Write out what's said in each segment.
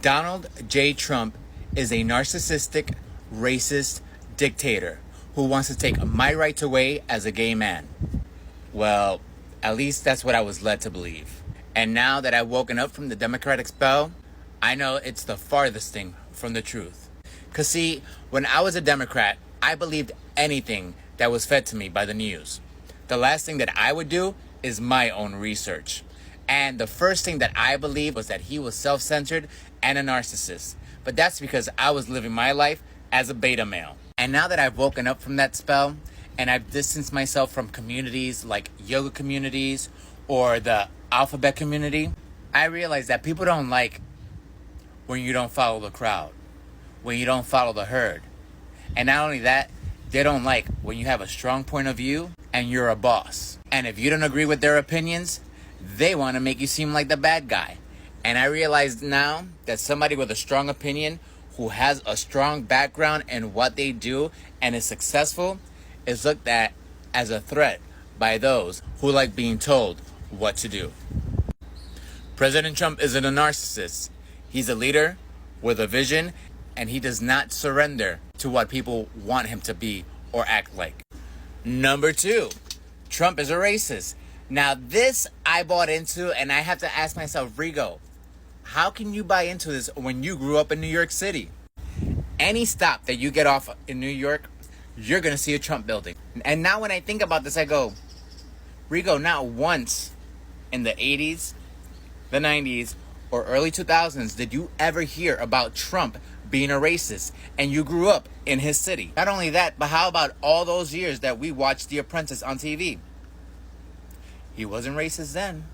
Donald J. Trump is a narcissistic, racist dictator who wants to take my rights away as a gay man. Well, at least that's what I was led to believe. And now that I've woken up from the Democratic spell, I know it's the farthest thing from the truth. Because see, when I was a Democrat, I believed anything that was fed to me by the news. The last thing that I would do is my own research. And the first thing that I believed was that he was self-centered and a narcissist. But that's because I was living my life as a beta male. And now that I've woken up from that spell, and I've distanced myself from communities like yoga communities or the alphabet community, I realize that people don't like when you don't follow the crowd, when you don't follow the herd. And not only that, they don't like when you have a strong point of view and you're a boss. And if you don't agree with their opinions, they want to make you seem like the bad guy. And I realize now that somebody with a strong opinion who has a strong background in what they do and is successful is looked at as a threat by those who like being told what to do. President Trump isn't a narcissist. He's a leader with a vision, and he does not surrender to what people want him to be or act like. Number 2, Trump is a racist. Now this I bought into, and I have to ask myself, Rigo, how can you buy into this when you grew up in New York City? Any stop that you get off in New York, you're going to see a Trump building. And now when I think about this, I go, Rigo, not once in the 80s, the 90s, or early 2000s did you ever hear about Trump being a racist, and you grew up in his city. Not only that, but how about all those years that we watched The Apprentice on TV? He wasn't racist then.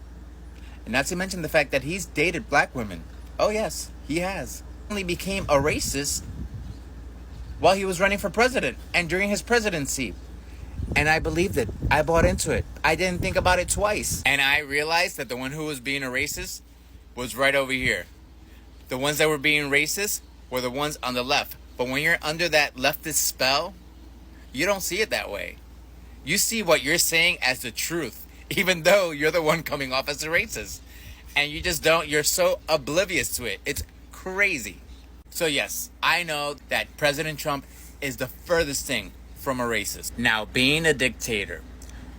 And not to mention the fact that he's dated black women. Oh yes, he has. He only became a racist while he was running for president and during his presidency. And I believed it. I bought into it. I didn't think about it twice. And I realized that the one who was being a racist was right over here. The ones that were being racist were the ones on the left. But when you're under that leftist spell, you don't see it that way. You see what you're saying as the truth, even though you're the one coming off as a racist. And you just don't, you're so oblivious to it. It's crazy. So yes, I know that President Trump is the furthest thing from a racist. Now, being a dictator,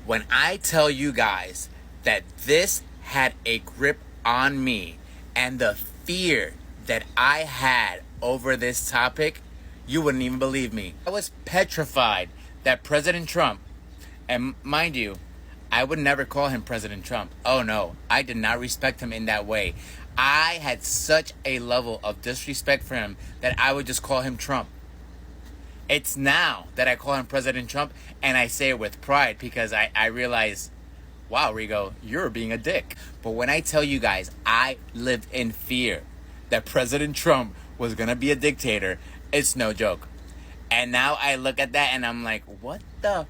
when I tell you guys that this had a grip on me and the fear that I had over this topic, you wouldn't even believe me. I was petrified that President Trump, and mind you, I would never call him President Trump. Oh no, I did not respect him in that way. I had such a level of disrespect for him that I would just call him Trump. It's now that I call him President Trump, and I say it with pride because I realize, wow, Rigo, you're being a dick. But when I tell you guys, I lived in fear that President Trump was going to be a dictator, it's no joke. And now I look at that and I'm like, what the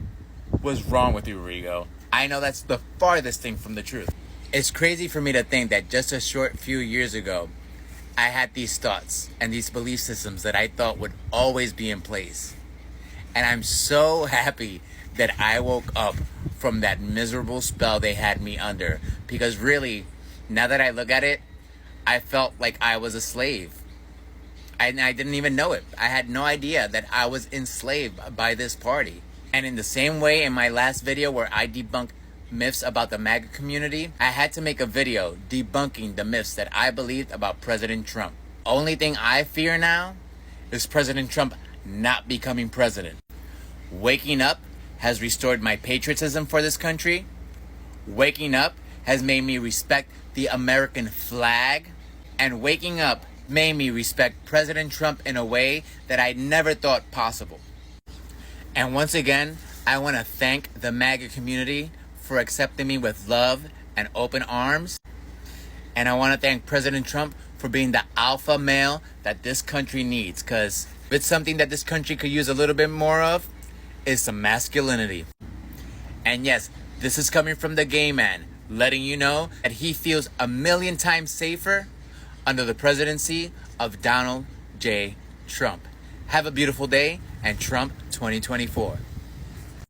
was wrong with you, Rigo? I know that's the farthest thing from the truth. It's crazy for me to think that just a short few years ago, I had these thoughts and these belief systems that I thought would always be in place. And I'm so happy that I woke up from that miserable spell they had me under. Because really, now that I look at it, I felt like I was a slave. I didn't even know it. I had no idea that I was enslaved by this party. And in the same way in my last video where I debunked myths about the MAGA community, I had to make a video debunking the myths that I believed about President Trump. Only thing I fear now is President Trump not becoming president. Waking up has restored my patriotism for this country. Waking up has made me respect the American flag. And waking up made me respect President Trump in a way that I never thought possible. And once again, I want to thank the MAGA community for accepting me with love and open arms. And I want to thank President Trump for being the alpha male that this country needs. Because if it's something that this country could use a little bit more of, is some masculinity. And yes, this is coming from the gay man, letting you know that he feels 1,000,000 times safer under the presidency of Donald J. Trump. Have a beautiful day, and Trump 2024.